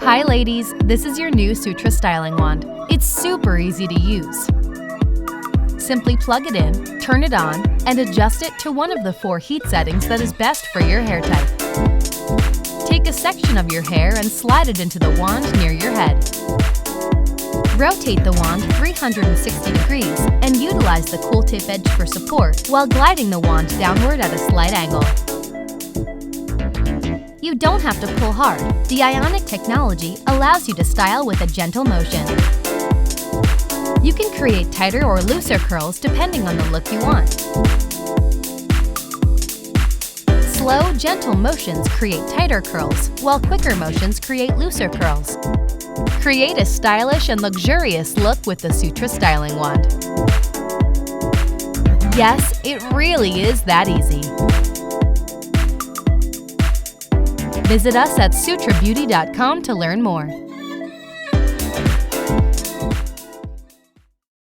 Hi ladies, this is your new Sutra styling wand. It's super easy to use. Simply plug it in, turn it on, and adjust it to one of the 4 heat settings that is best for your hair type. Take a section of your hair and slide it into the wand near your head. Rotate the wand 360 degrees and utilize the cool tip edge for support while gliding the wand downward at a slight angle. You don't have to pull hard. The ionic technology allows you to style with a gentle motion. You can create tighter or looser curls depending on the look you want. Slow, gentle motions create tighter curls, while quicker motions create looser curls. Create a stylish and luxurious look with the Sutra styling wand. Yes, it really is that easy. Visit us at sutrabeauty.com to learn more.